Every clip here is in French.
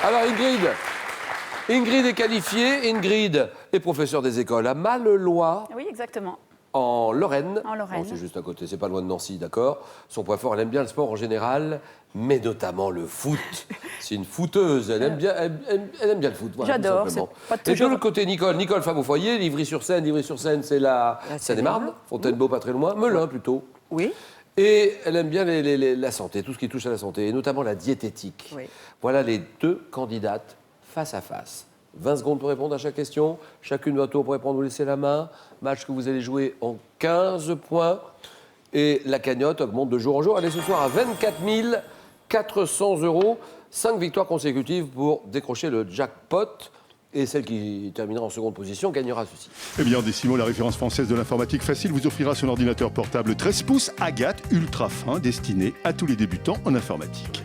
Alors, Ingrid est qualifiée. Ingrid est professeure des écoles à Mallelois, Oui, exactement. en Lorraine. En Lorraine. Bon, c'est juste à côté, c'est pas loin de Nancy, d'accord. Son point fort, elle aime bien le sport en général, mais notamment le foot. C'est une footeuse, elle aime bien le foot. Voilà, J'adore, tout simplement. c'est pas Et de toujours- l'autre côté, Nicole, femme au foyer, Livry-sur-Seine. Livry-sur-Seine, c'est la Seine-et-Marne. Fontainebleau, pas très loin. Melun, plutôt. Oui. Et elle aime bien la santé, tout ce qui touche à la santé, et notamment la diététique. Oui. Voilà les deux candidates face à face. 20 secondes pour répondre à chaque question. Chacune votre tour pour répondre, vous laissez la main. Match que vous allez jouer en 15 points. Et la cagnotte augmente de jour en jour. Elle est ce soir à 24 400 €. 5 victoires consécutives pour décrocher le jackpot. Et celle qui terminera en seconde position gagnera ceci. Eh bien, en Décimo, la référence française de l'informatique facile, vous offrira son ordinateur portable 13 pouces Agathe ultra fin, destiné à tous les débutants en informatique.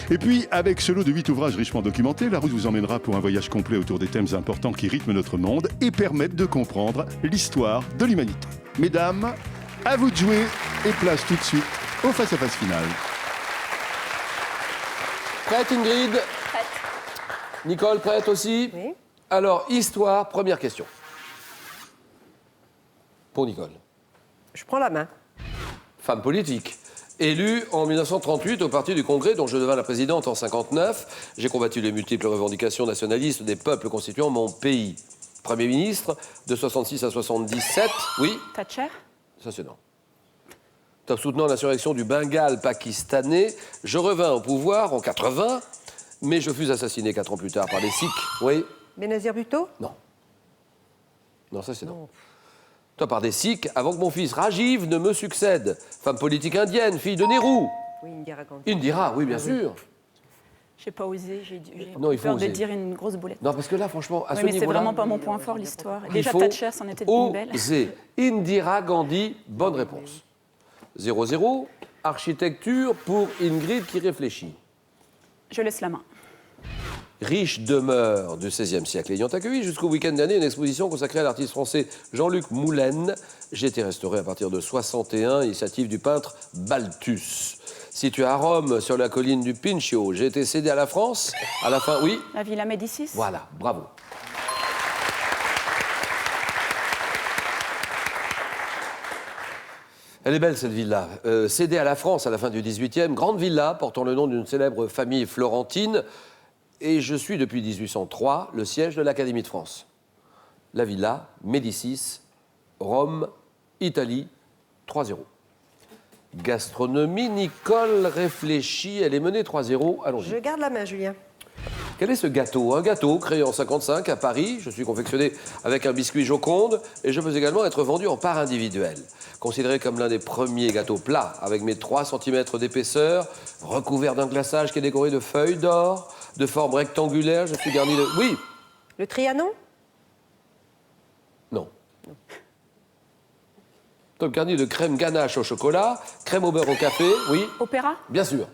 Et puis, avec ce lot de 8 ouvrages richement documentés, la route vous emmènera pour un voyage complet autour des thèmes importants qui rythment notre monde et permettent de comprendre l'histoire de l'humanité. Mesdames, à vous de jouer et place tout de suite au face-à-face final. Prête, Ingrid? Prête. Nicole, prête aussi? Oui. Alors, histoire, première question. Pour Nicole. Je prends la main. Femme politique. Élue en 1938 au Parti du Congrès, dont je devins la présidente en 1959, j'ai combattu les multiples revendications nationalistes des peuples constituant mon pays. Premier ministre de 66 à 77, oui, Thatcher. ça c'est non. Top soutenant l'insurrection du Bengale pakistanais, je revins au pouvoir en 80, mais je fus assassiné 4 ans plus tard par les Sikhs, oui. Bénazir Bhutto. Non. Non, ça c'est non. Toi, par des Sikhs, avant que mon fils Rajiv ne me succède. Femme politique indienne, fille de Nehru. Oui, Indira Gandhi. Indira, oui, bien sûr. J'ai pas osé, j'ai Non, il faut peur de oser. dire une grosse boulette. Non, parce que là, franchement, à Oui, ce mais c'est niveau-là, vraiment pas mon point fort, l'histoire. il Déjà, faut Thatcher, c'en était une belle. oser. Indira Gandhi, bonne réponse. 0-0. Architecture pour Ingrid qui réfléchit. Je laisse la main. Riche demeure du XVIe siècle ayant accueilli jusqu'au week-end dernier une exposition consacrée à l'artiste français Jean-Luc Moulin. J'ai été restauré à partir de 61, initiative du peintre Balthus. Situé à Rome, sur la colline du Pincio, j'ai été cédé à la France à la fin, oui. La Villa Médicis. Voilà, bravo. Elle est belle cette villa. Cédée à la France à la fin du XVIIIe, grande villa portant le nom d'une célèbre famille florentine. Et je suis depuis 1803 le siège de l'Académie de France. La villa, Médicis, Rome, Italie, 3-0. Gastronomie, Nicole réfléchit, elle est menée 3-0, allons-y. Je garde la main, Julien. Quel est ce gâteau? Un gâteau créé en 55 à Paris. Je suis confectionné avec un biscuit Joconde et je peux également être vendu en part individuelle. Considéré comme l'un des premiers gâteaux plats avec mes 3 cm d'épaisseur, recouvert d'un glaçage qui est décoré de feuilles d'or, de forme rectangulaire, je suis garni de... Oui. Le Trianon. Non. Donc garni de crème ganache au chocolat, crème au beurre au café, oui. Opéra. Bien sûr.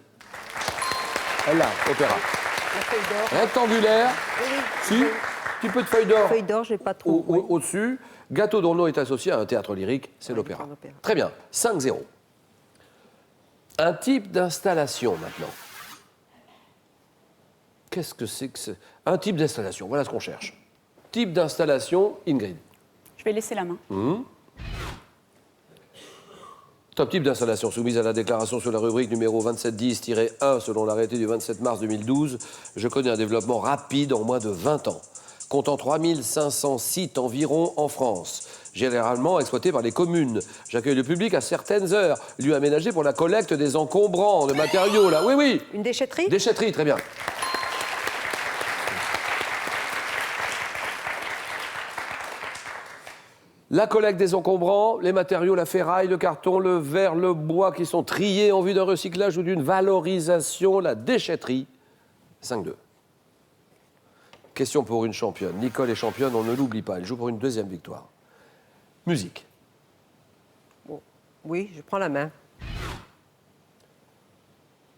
Elle l'a, opéra. La feuille d'or. Rectangulaire, si, petit peu de feuille d'or. Feuille d'or, j'ai pas trop. oui. Au-dessus, gâteau dont le nom est associé à un théâtre lyrique, c'est l'opéra. c'est l'opéra. Très bien, 5-0. Un type d'installation maintenant. Qu'est-ce que c'est que c'est? Un type d'installation, voilà ce qu'on cherche. Type d'installation, Ingrid. Je vais laisser la main. Top type d'installation soumise à la déclaration sur la rubrique numéro 2710-1 selon l'arrêté du 27 mars 2012. Je connais un développement rapide en moins de 20 ans. Comptant 3500 sites environ en France, généralement exploités par les communes. J'accueille le public à certaines heures, lieu aménagé pour la collecte des encombrants, de matériaux, là. Oui, oui. Une déchetterie. Déchetterie, très bien. La collecte des encombrants, les matériaux, la ferraille, le carton, le verre, le bois qui sont triés en vue d'un recyclage ou d'une valorisation, la déchetterie. 5-2. Question pour une championne. Nicole est championne, on ne l'oublie pas. Elle joue pour une deuxième victoire. Musique. Oui, je prends la main.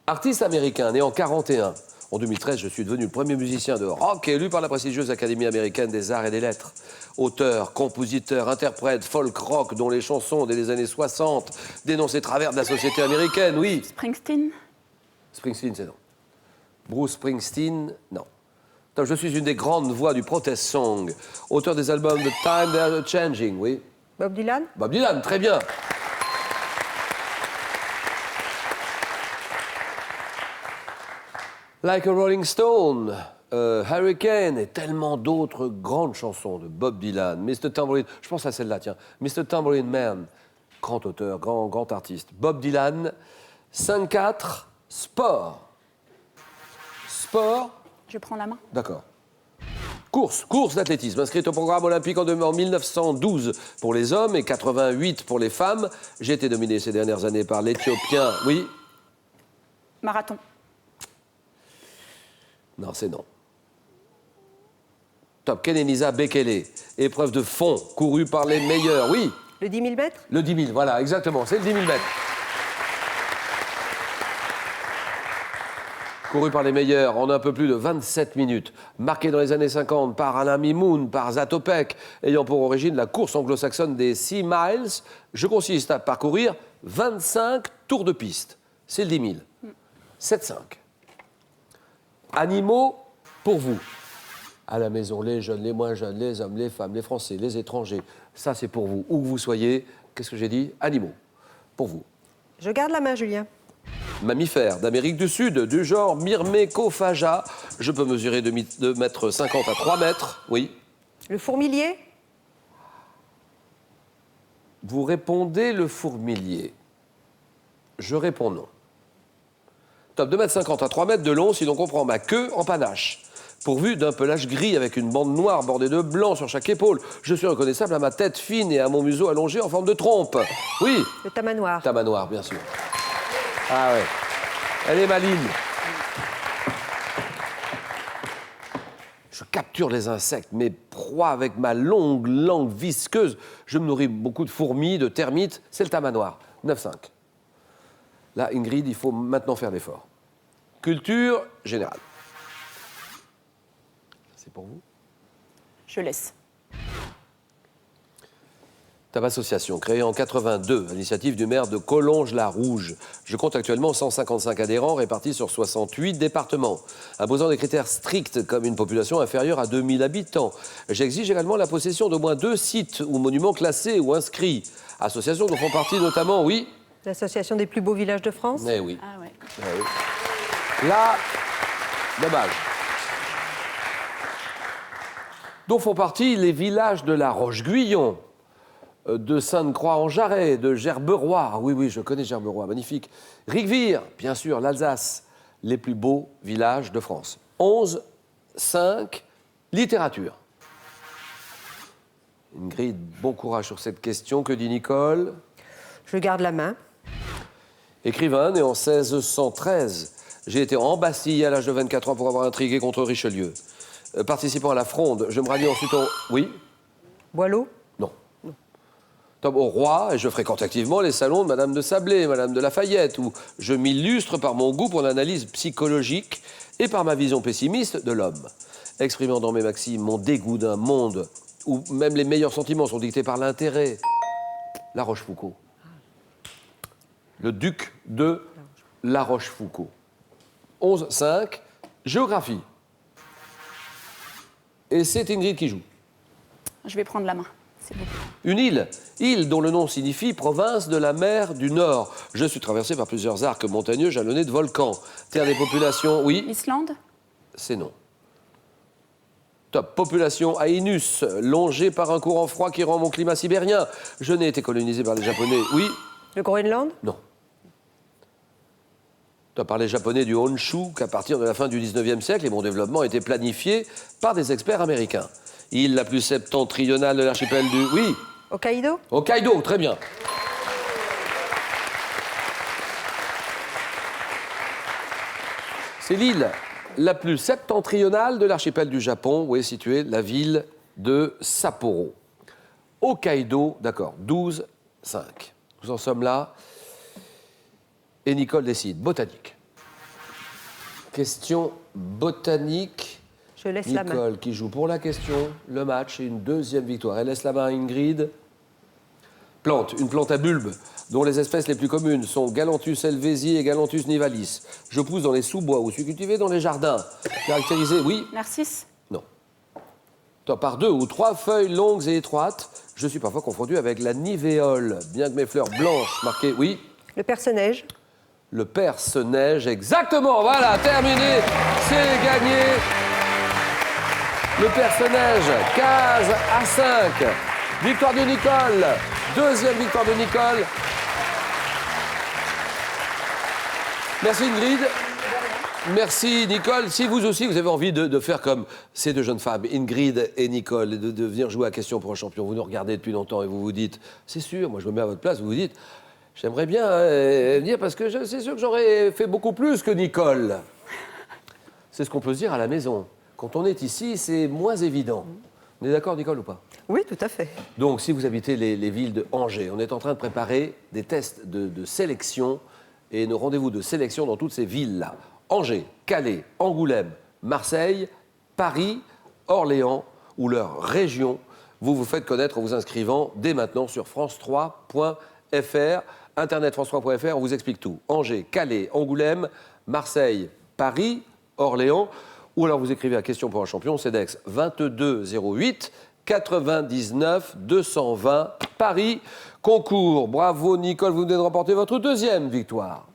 Artiste américain, né en 41. En 2013, je suis devenu le premier musicien de rock élu par la prestigieuse Académie américaine des arts et des lettres. Auteur, compositeur, interprète, folk rock, dont les chansons dès les années 60 dénoncent les travers de la société américaine, oui. Springsteen. Springsteen, c'est non. Bruce Springsteen, non. Top, je suis une des grandes voix du protest song. Auteur des albums The Time They Are Changing, oui. Bob Dylan? Bob Dylan, très bien. Like a Rolling Stone, Hurricane et tellement d'autres grandes chansons de Bob Dylan. Mr. Tambourine, je pense à celle-là, tiens. Mr. Tambourine Man, grand auteur, grand artiste. Bob Dylan, 5-4, sport. Sport, Je prends la main. d'accord. Course d'athlétisme, inscrite au programme olympique en 1912 pour les hommes et 88 pour les femmes. J'ai été dominé ces dernières années par l'Éthiopien, oui. Marathon. Non, c'est non. Top, Kenenisa Bekele. Épreuve de fond, courue par les meilleurs, oui. Le 10 000 mètres? Le 10 000, voilà, exactement, c'est le 10 000 mètres. Couru par les meilleurs en un peu plus de 27 minutes. Marqué dans les années 50 par Alain Mimoun, par Zatopek, ayant pour origine la course anglo-saxonne des 6 miles, je consiste à parcourir 25 tours de piste. C'est le 10 000. 7-5. Animaux pour vous. À la maison, les jeunes, les moins jeunes, les hommes, les femmes, les Français, les étrangers. Ça, c'est pour vous. Où que vous soyez, qu'est-ce que j'ai dit? Animaux. Pour vous. Je garde la main, Julien. Mammifères d'Amérique du Sud, du genre Myrmecophaga. Je peux mesurer de 2,50 m à 3 mètres, oui. Le fourmilier? Vous répondez le fourmilier. Je réponds non. Top, 2,50 m à 3 mètres de long, si l'on comprend ma queue en panache. Pourvu d'un pelage gris avec une bande noire bordée de blanc sur chaque épaule. Je suis reconnaissable à ma tête fine et à mon museau allongé en forme de trompe. Oui. Le tamanoir. Tamanoir, bien sûr. Ah ouais. Elle est maligne. Je capture les insectes, mes proies avec ma longue langue visqueuse. Je me nourris beaucoup de fourmis, de termites. C'est le tamanoir. 9,5. Là, Ingrid, il faut maintenant faire l'effort. Culture générale. C'est pour vous? Je laisse. Tab Association, créée en 82, à l'initiative du maire de Collonges-la-Rouge. Je compte actuellement 155 adhérents répartis sur 68 départements, imposant des critères stricts comme une population inférieure à 2000 habitants. J'exige également la possession d'au moins 2 sites ou monuments classés ou inscrits. Association dont font partie notamment, oui. L'Association des plus beaux villages de France? Eh oui. Ah ouais. Eh oui. Là, dommage. Dont font partie les villages de la Roche-Guyon, de Sainte-Croix-en-Jarret, de Gerberoy. Oui, je connais Gerberoy, magnifique. Rigvire, bien sûr, l'Alsace, les plus beaux villages de France. 11, 5, littérature. Ingrid, bon courage sur cette question. Que dit Nicole? Je garde la main. Écrivain, né en 1613. J'ai été en Bastille à l'âge de 24 ans pour avoir intrigué contre Richelieu. Participant à la Fronde, je me rallie ensuite au... Oui? Boileau? Non. Au roi, et je fréquente activement les salons de Madame de Sablé, Madame de Lafayette, où je m'illustre par mon goût pour l'analyse psychologique et par ma vision pessimiste de l'homme, exprimant dans mes maximes mon dégoût d'un monde où même les meilleurs sentiments sont dictés par l'intérêt. La Rochefoucauld. Le duc de La Rochefoucauld. 11, 5, géographie. Et c'est Ingrid qui joue. Je vais prendre la main. C'est beau. Une île dont le nom signifie province de la mer du Nord. Je suis traversé par plusieurs arcs montagneux jalonnés de volcans. Terre des populations, oui, L'Islande? c'est non. Top, population Aïnus, longée par un courant froid qui rend mon climat sibérien. Je n'ai été colonisé par les Japonais, oui, Le Groenland? non. Top, par les Japonais du Honshu qu'à partir de la fin du 19e siècle, et mon développement a été planifié par des experts américains. Île la plus septentrionale de l'archipel du... Oui, Hokkaido? Hokkaido, très bien. C'est l'île la plus septentrionale de l'archipel du Japon, où est située la ville de Sapporo. Hokkaido, d'accord, 12, 5. Nous en sommes là. Et Nicole décide. Botanique. Question botanique. Je laisse la main. Nicole qui joue pour la question, le match et une deuxième victoire. Elle laisse la main à Ingrid. Plante, une plante à bulbe, dont les espèces les plus communes sont Galanthus helvesi et Galanthus nivalis. Je pousse dans les sous-bois ou suis cultivé dans les jardins. Caractérisé, oui, Narcisse. non. Par 2 ou 3 feuilles longues et étroites. Je suis parfois confondu avec la nivéole, bien que mes fleurs blanches marquées, oui. Le perce-neige. Le perce-neige, exactement, voilà, terminé, c'est gagné. Le perce-neige, case à 5. Victoire de Nicole, deuxième victoire de Nicole. Merci Ingrid. Merci Nicole. Si vous aussi, vous avez envie de faire comme ces deux jeunes femmes, Ingrid et Nicole, et de venir jouer à Question pour un champion, vous nous regardez depuis longtemps et vous vous dites, c'est sûr, moi je me mets à votre place, vous vous dites, j'aimerais bien venir parce que c'est sûr que j'aurais fait beaucoup plus que Nicole. C'est ce qu'on peut se dire à la maison. Quand on est ici, c'est moins évident. On est d'accord Nicole ou pas? Oui, tout à fait. Donc, si vous habitez les villes de Angers, on est en train de préparer des tests de sélection et nos rendez-vous de sélection dans toutes ces villes-là. Angers, Calais, Angoulême, Marseille, Paris, Orléans ou leur région. Vous vous faites connaître en vous inscrivant dès maintenant sur france3.fr. Internet france3.fr, on vous explique tout. Angers, Calais, Angoulême, Marseille, Paris, Orléans. Ou alors vous écrivez à Question pour un champion, CEDEX 2208 99 220 Paris. Concours, bravo Nicole, vous venez de remporter votre deuxième victoire.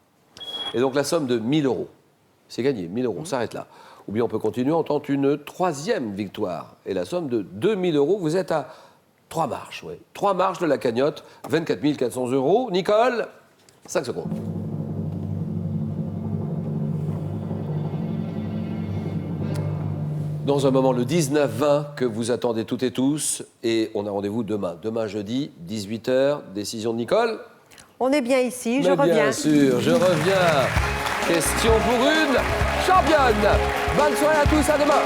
Et donc la somme de 1 000 €. C'est gagné, 1 000 €, on s'arrête là. Ou bien on peut continuer en tentant une troisième victoire. Et la somme de 2 000 €, vous êtes à 3 marches. Ouais. 3 marches de la cagnotte, 24 400 €. Nicole, 5 secondes. Dans un moment, le 19-20 que vous attendez toutes et tous. Et on a rendez-vous demain. Demain, jeudi, 18h. Décision de Nicole. On est bien ici, je Mais reviens. Bien sûr, je reviens. Question pour une championne. Bonne soirée à tous, à demain.